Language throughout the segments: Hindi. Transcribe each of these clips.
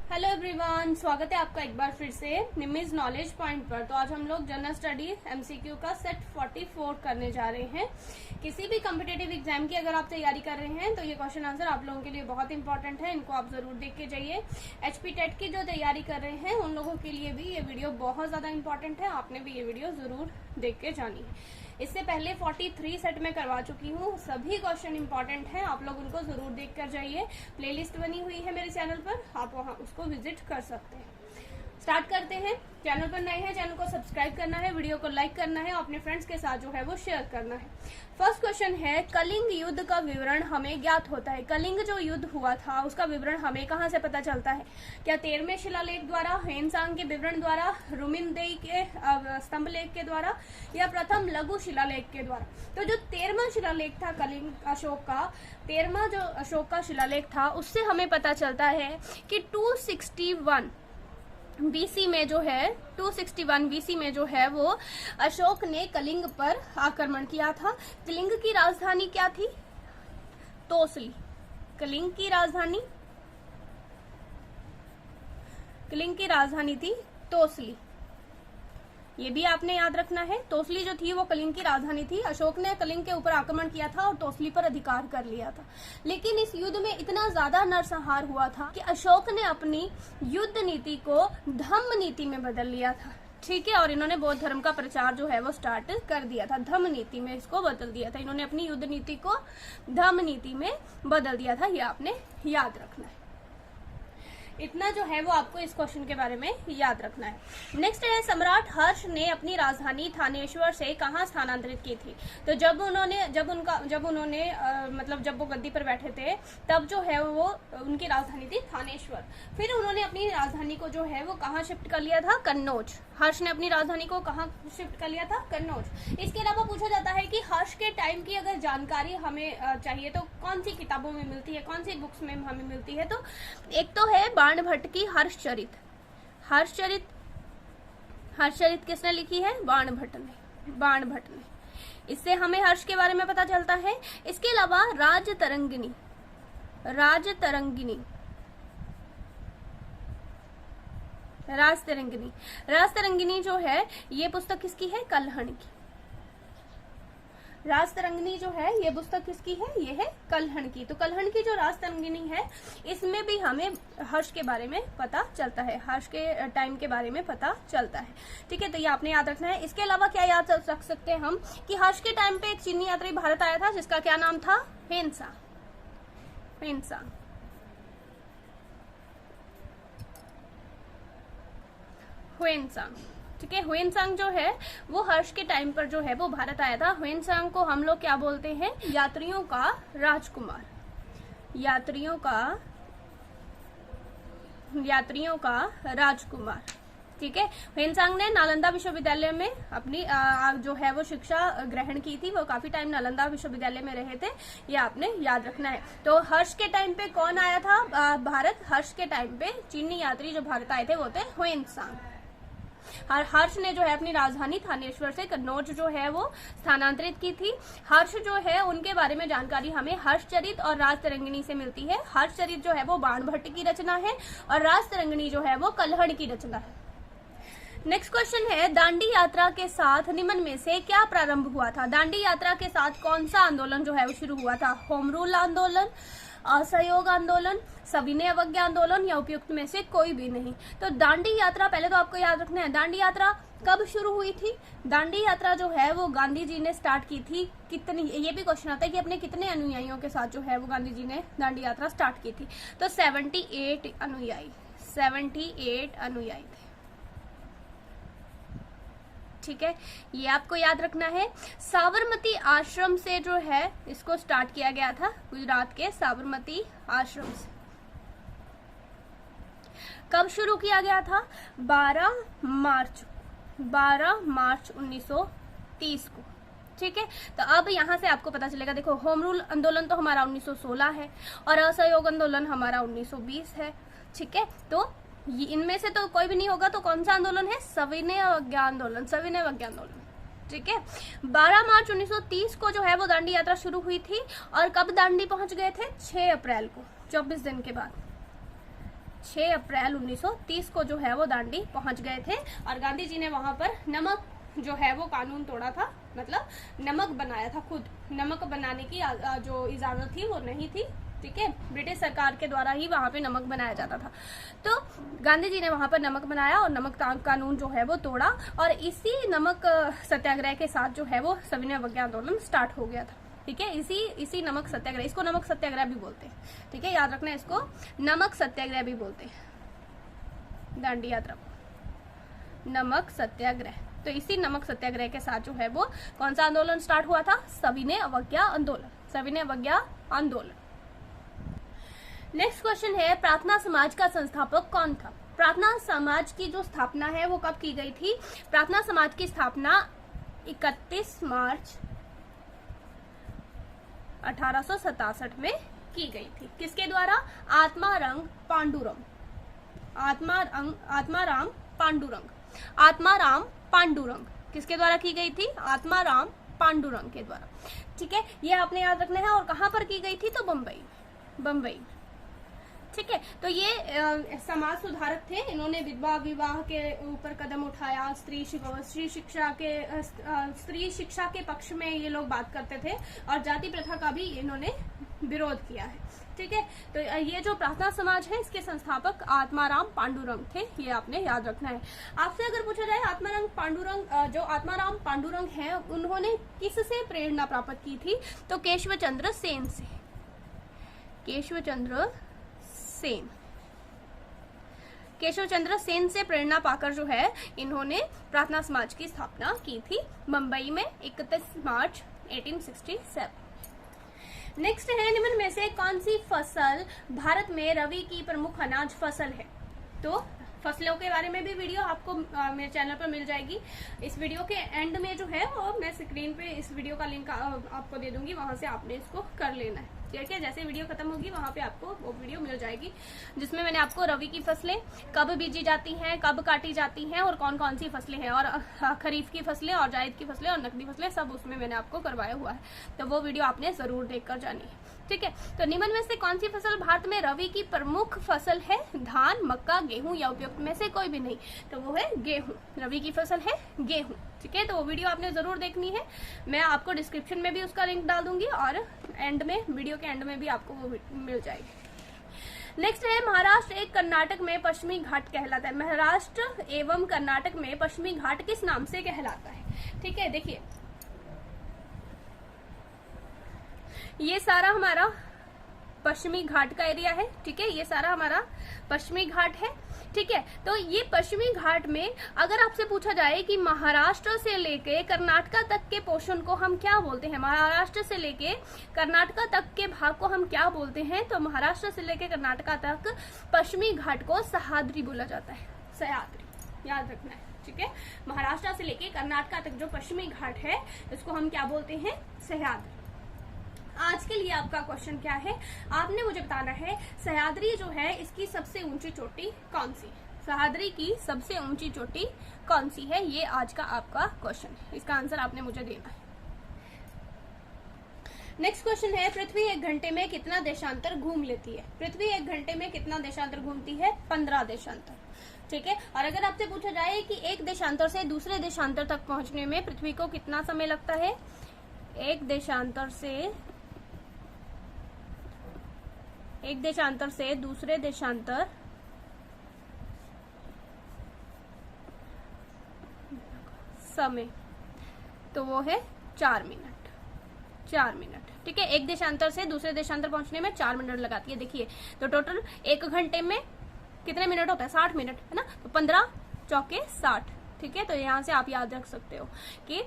हेलो एवरीवन, स्वागत है आपका एक बार फिर से निमिज नॉलेज पॉइंट पर। तो आज हम लोग जनरल स्टडी एमसीक्यू का सेट 44 करने जा रहे हैं। किसी भी कॉम्पिटिटिव एग्जाम की अगर आप तैयारी कर रहे हैं तो ये क्वेश्चन आंसर आप लोगों के लिए बहुत इंपॉर्टेंट है, इनको आप जरूर देख के जाइए। एचपी टेट की जो तैयारी कर रहे हैं उन लोगों के लिए भी ये वीडियो बहुत ज्यादा इंपॉर्टेंट है, आपने भी ये वीडियो जरूर देख के जानी है। इससे पहले 43 सेट में करवा चुकी हूँ, सभी क्वेश्चन इंपॉर्टेंट हैं, आप लोग उनको जरूर देख कर जाइए। प्लेलिस्ट बनी हुई है मेरे चैनल पर, आप वहाँ उसको विजिट कर सकते हैं। स्टार्ट करते हैं। चैनल पर नए हैं, चैनल को सब्सक्राइब करना है, वीडियो को लाइक करना है, अपने फ्रेंड्स के साथ जो है वो शेयर करना है। फर्स्ट क्वेश्चन है, कलिंग युद्ध का विवरण हमें ज्ञात होता है। कलिंग जो युद्ध हुआ था उसका विवरण हमें कहाँ से पता चलता है? क्या 13वें शिलालेख द्वारा, ह्वेनसांग के विवरण द्वारा, रुमिनदेई के स्तंभ लेख के द्वारा, या प्रथम लघु शिलालेख के द्वारा? तो जो 13वां शिलालेख था कलिंग अशोक का, 13वां जो अशोक का शिलालेख था उससे हमें पता चलता है कि 261 बीसी में जो है 261 बीसी में जो है वो अशोक ने कलिंग पर आक्रमण किया था। कलिंग की राजधानी क्या थी? तोसली। कलिंग की राजधानी थी तोसली। ये भी आपने याद रखना है। तोसली जो थी वो कलिंग की राजधानी थी। अशोक ने कलिंग के ऊपर आक्रमण किया था और तोसली पर अधिकार कर लिया था। लेकिन इस युद्ध में इतना ज्यादा नरसंहार हुआ था कि अशोक ने अपनी युद्ध नीति को धम्म नीति में बदल लिया था। ठीक है, और इन्होंने बौद्ध धर्म का प्रचार जो है वो स्टार्ट कर दिया था, धम्म नीति में इसको बदल दिया था। इन्होंने अपनी युद्ध नीति को धम्म नीति में बदल दिया था, ये आपने याद रखना है। इतना जो है वो आपको इस क्वेश्चन के बारे में याद रखना है। नेक्स्ट है, सम्राट हर्ष ने अपनी राजधानी थानेश्वर से कहाँ स्थानांतरित की थी? तो जब वो गद्दी पर बैठे थे तब जो है वो उनकी राजधानी थी थानेश्वर। फिर उन्होंने अपनी राजधानी को जो है वो कहाँ शिफ्ट कर लिया था? कन्नौज। हर्ष ने अपनी राजधानी को कहाँ शिफ्ट कर लिया था? कन्नौज। इसके अलावा पूछा जाता है कि हर्ष के टाइम की अगर जानकारी हमें चाहिए तो कौन सी किताबों में मिलती है, कौन सी बुक्स में हमें मिलती है? तो एक तो है बाणभट्ट की हर्षचरित। हर्षचरित किसने लिखी है? बाणभट्ट ने। इससे हमें हर्ष के बारे में पता चलता है। इसके अलावा राजतरंगिनी जो है ये पुस्तक किसकी है? कल्हण की। राजतरंगिनी जो है ये पुस्तक किसकी है? ये है कल्हण की। तो कल्हण की जो राजतरंगिनी है इसमें भी हमें हर्ष के बारे में पता चलता है, हर्ष के टाइम के बारे में पता चलता है। ठीक है, तो ये आपने याद रखना है। इसके अलावा क्या याद रख सकते हैं हम कि हर्ष के टाइम पे एक चीनी यात्री भारत आया था जिसका क्या नाम था? ह्वेनसांग। ठीक है, ह्वेनसांग जो है वो हर्ष के टाइम पर जो है वो भारत आया था। ह्वेनसांग को हम लोग क्या बोलते हैं? यात्रियों का राजकुमार। ठीक है, ह्वेनसांग ने नालंदा विश्वविद्यालय में अपनी जो है वो शिक्षा ग्रहण की थी। वो काफी टाइम नालंदा विश्वविद्यालय में रहे थे, ये आपने याद रखना है। तो हर्ष के टाइम पे कौन आया था भारत? हर्ष के टाइम पे चीनी यात्री जो भारत आए थे वो थे ह्वेनसांग। हर्ष ने जो है अपनी राजधानी थानेश्वर से कन्नौज जो है वो स्थानांतरित की थी। हर्ष जो है उनके बारे में जानकारी हमें हर्षचरित और राजतरंगिनी से मिलती है। हर्षचरित जो है वो बाणभट्ट की रचना है और राजतरंगिनी जो है वो कल्हण की रचना है। नेक्स्ट क्वेश्चन है, दांडी यात्रा के साथ निम्न में से क्या प्रारंभ हुआ था? दांडी यात्रा के साथ कौन सा आंदोलन जो है वो शुरू हुआ था? होम रूल आंदोलन, असहयोग आंदोलन, सविनय अवज्ञा आंदोलन, या उपयुक्त में से कोई भी नहीं? तो दांडी यात्रा पहले तो आपको याद रखना है, दांडी यात्रा कब शुरू हुई थी? दांडी यात्रा जो है वो गांधी जी ने स्टार्ट की थी। कितनी, ये भी क्वेश्चन आता है कि अपने कितने अनुयायियों के साथ जो है वो गांधी जी ने दांडी यात्रा स्टार्ट की थी? तो 78 अनुयायी थे। ठीक है, ये आपको याद रखना है। साबरमती आश्रम से जो है इसको स्टार्ट किया गया था, गुजरात के साबरमती आश्रम से। कब शुरू किया गया था? 12 मार्च 1930 को। ठीक है, तो अब यहाँ से आपको पता चलेगा, देखो होम रूल आंदोलन तो हमारा 1916 है और असहयोग आंदोलन हमारा 1920 है। ठीक है, तो इनमें से तो कोई भी नहीं होगा, तो कौन सा आंदोलन है? सविनय अवज्ञा आंदोलन। ठीक है, 12 मार्च 1930 को जो है वो दांडी यात्रा शुरू हुई थी। और कब दांडी पहुंच गए थे? 6 अप्रैल को, 24 दिन के बाद। 6 अप्रैल 1930 को जो है वो दांडी पहुंच गए थे और गांधी जी ने वहां पर नमक जो है वो कानून तोड़ा था, मतलब नमक बनाया था, खुद नमक बनाने की जो इजाजत थी वो नहीं थी, ठीक है, ब्रिटिश सरकार के द्वारा ही वहां पे नमक बनाया जाता था। तो गांधी जी ने वहां पर नमक बनाया और नमक कानून जो है वो तोड़ा और इसी नमक सत्याग्रह के साथ जो है वो सविनय अवज्ञा आंदोलन स्टार्ट हो गया था, ठीक है। इसी नमक सत्याग्रह, इसको नमक सत्याग्रह भी बोलते हैं, ठीक है, याद रखना, इसको नमक सत्याग्रह भी बोलते हैं, दांडी याद रखो, नमक सत्याग्रह। तो इसी नमक सत्याग्रह के साथ जो है वो कौन सा आंदोलन स्टार्ट हुआ था? सविनय अवज्ञा आंदोलन, सविनय अवज्ञा आंदोलन। नेक्स्ट क्वेश्चन है, प्रार्थना समाज का संस्थापक कौन था? प्रार्थना समाज की जो स्थापना है वो कब की गई थी? प्रार्थना समाज की स्थापना 31 मार्च 1867 में की गई थी। किसके द्वारा? आत्माराम पांडुरंग, आत्माराम पांडुरंग किसके द्वारा की गई थी? आत्माराम पांडुरंग के द्वारा, ठीक है, ये आपने याद रखना है। और कहां पर की गई थी? तो बम्बई, ठीक है। तो ये समाज सुधारक थे, इन्होंने विधवा विवाह के ऊपर कदम उठाया, स्त्री शिक्षा के पक्ष में ये लोग बात करते थे और जाति प्रथा का भी इन्होंने विरोध किया है, ठीक है। तो ये जो प्रार्थना समाज है इसके संस्थापक आत्माराम पांडुरंग थे, ये आपने याद रखना है। आपसे अगर पूछा जाए जो आत्माराम पांडुरंग हैं उन्होंने किससे प्रेरणा प्राप्त की थी? तो केशवचंद्र सेन से, केशवचंद्र सेन से प्रेरणा पाकर जो है इन्होंने प्रार्थना समाज की स्थापना की थी मुंबई में 31 मार्च 1867। नेक्स्ट है, निम्न में से कौन सी फसल भारत में रबी की प्रमुख अनाज फसल है? तो फसलों के बारे में भी वीडियो आपको मेरे चैनल पर मिल जाएगी। इस वीडियो के एंड में जो है वो मैं स्क्रीन पे इस वीडियो का लिंक आपको दे दूंगी, वहां से आपने इसको कर लेना है, ठीक है। जैसे वीडियो खत्म होगी वहां पे आपको वो वीडियो मिल जाएगी जिसमें मैंने आपको रबी की फसलें कब बीजी जाती हैं, कब काटी जाती हैं और कौन कौन सी फसलें हैं, और खरीफ की फसलें और जायद की फसलें और नकदी फसलें सब उसमें मैंने आपको करवाया हुआ है, तो वो वीडियो आपने जरूर देखकर जानी है, ठीक है। तो निम्न में से कौन सी फसल भारत में रबी की प्रमुख फसल है? धान, मक्का, गेहूं या उपयुक्त में से कोई भी नहीं, तो वो है गेहूं। रबी की फसल है गेहूं, ठीक है। तो वो वीडियो आपने जरूर देखनी है, मैं आपको डिस्क्रिप्शन में भी उसका लिंक डाल दूंगी और एंड में, वीडियो के एंड में भी आपको वो मिल जाएगी। नेक्स्ट है, महाराष्ट्र एक कर्नाटक में पश्चिमी घाट कहलाता है। महाराष्ट्र एवं कर्नाटक में पश्चिमी घाट किस नाम से कहलाता है? ठीक है, देखिए ये सारा हमारा पश्चिमी घाट का एरिया है, ठीक है, ये सारा हमारा पश्चिमी घाट है, ठीक है। तो ये पश्चिमी घाट में अगर आपसे पूछा जाए कि महाराष्ट्र से लेके कर्नाटका तक के पोर्शन को हम क्या बोलते हैं, महाराष्ट्र से लेके कर्नाटका तक के भाग को हम क्या बोलते हैं, तो महाराष्ट्र से लेके कर्नाटका तक पश्चिमी घाट को सह्याद्री बोला जाता है, सह्याद्री याद रखना है, ठीक है। महाराष्ट्र से लेके कर्नाटका तक जो पश्चिमी घाट है इसको हम क्या बोलते हैं? सह्याद्री। आज के लिए आपका क्वेश्चन क्या है? आपने मुझे बताना है सह्याद्री जो है इसकी सबसे ऊंची चोटी कौन सी? सह्याद्री की सबसे ऊंची चोटी कौन सी है? ये आज का आपका क्वेश्चन है, इसका आंसर आपने मुझे देना है। नेक्स्ट क्वेश्चन है, पृथ्वी एक घंटे में कितना देशांतर घूम लेती है? पृथ्वी एक घंटे में कितना देशांतर घूमती है? 15 देशांतर, ठीक है। और अगर आपसे पूछा जाए कि एक देशांतर से दूसरे देशांतर तक पहुंचने में पृथ्वी को कितना समय लगता है? एक देशांतर से दूसरे देशांतर समय, तो वो है 4 मिनट, 4 मिनट, ठीक है। एक देशांतर से दूसरे देशांतर पहुंचने में 4 मिनट लगाती है। देखिए तो टोटल एक घंटे में कितने मिनट होता है? 60 मिनट, है ना। तो 15 चौके 60, ठीक है। तो यहाँ से आप याद रख सकते हो कि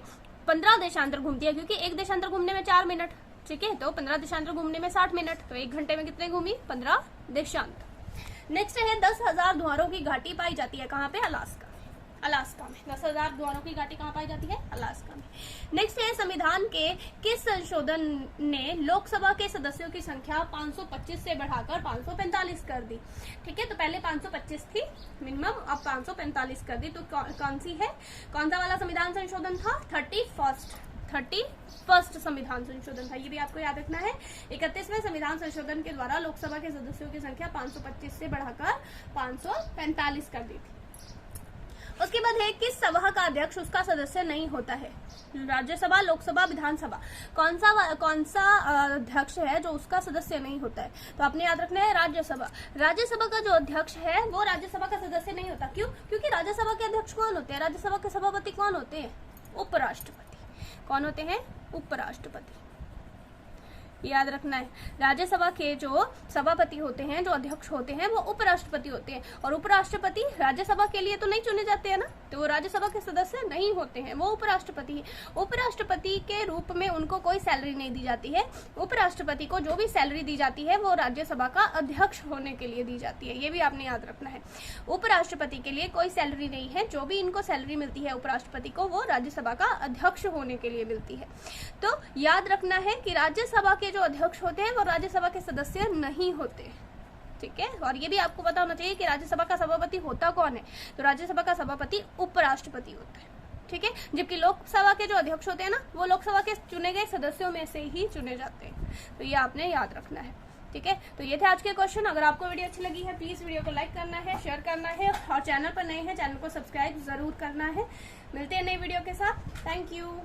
15 देशांतर घूमती है, क्योंकि एक देशांतर घूमने में 4 मिनट, ठीक है। तो 15 देशांतर घूमने में 60 मिनट, तो एक घंटे में कितने घूमी? 15 देशांतर। नेक्स्ट है, 10,000 द्वारों की घाटी पाई जाती है कहाँ पे? अलास्का में। 10,000 द्वारों की घाटी कहाँ पाई जाती है? अलास्का में। नेक्स्ट है, संविधान के किस संशोधन ने लोकसभा के सदस्यों की संख्या 525 से बढ़ाकर 545 कर दी? ठीक है, तो पहले 525 थी मिनिमम, अब 545 कर दी। तो कौन सी है? कौन सा वाला संविधान संशोधन था? 31वां संविधान संशोधन था, ये भी आपको याद रखना है। 31वें संविधान संशोधन के द्वारा लोकसभा के सदस्यों की संख्या 525 से बढ़ाकर 545 कर दी थी। उसके बाद है कि सभा का अध्यक्ष उसका सदस्य नहीं होता है। राज्यसभा, लोकसभा, विधानसभा, कौन सा अध्यक्ष है जो उसका सदस्य नहीं होता है? तो आपने याद रखना है राज्यसभा। राज्यसभा का जो अध्यक्ष है वो राज्यसभा का सदस्य नहीं होता। क्यों? क्योंकि राज्यसभा के अध्यक्ष कौन होते हैं? राज्यसभा के सभापति कौन होते हैं? उपराष्ट्रपति। कौन होते हैं? उपराष्ट्रपति। याद रखना है, राज्यसभा के जो सभापति होते हैं, जो अध्यक्ष होते हैं, वो उपराष्ट्रपति होते हैं। और उपराष्ट्रपति राज्यसभा के लिए तो नहीं चुने जाते हैं ना, तो वो राज्यसभा के सदस्य नहीं होते हैं, वो उपराष्ट्रपति है। उपराष्ट्रपति के रूप में उनको कोई सैलरी नहीं दी जाती है। उपराष्ट्रपति को जो भी सैलरी दी जाती है वो राज्यसभा का अध्यक्ष होने के लिए दी जाती है, ये भी आपने याद रखना है। उपराष्ट्रपति के लिए कोई सैलरी नहीं है, जो भी इनको सैलरी मिलती है उपराष्ट्रपति को, वो राज्यसभा का अध्यक्ष होने के लिए मिलती है। तो याद रखना है कि राज्यसभा के जो अध्यक्ष होते हैं वो राज्यसभा के सदस्य नहीं होते, ठीक है। और ये भी आपको पता होना चाहिए कि राज्यसभा का सभापति होता कौन है? तो राज्यसभा का सभापति उपराष्ट्रपति होता है, ठीक है। जबकि लोकसभा के जो अध्यक्ष होते हैं ना, वो लोकसभा के चुने गए सदस्यों में से ही चुने जाते हैं। तो ये आपने याद रखना है, ठीक है। तो ये थे आज के क्वेश्चन। अगर आपको वीडियो अच्छी लगी है प्लीज वीडियो को लाइक करना है, शेयर करना है, और चैनल पर नए हैं चैनल को सब्सक्राइब जरूर करना है। मिलते हैं नई वीडियो के साथ। Thank you.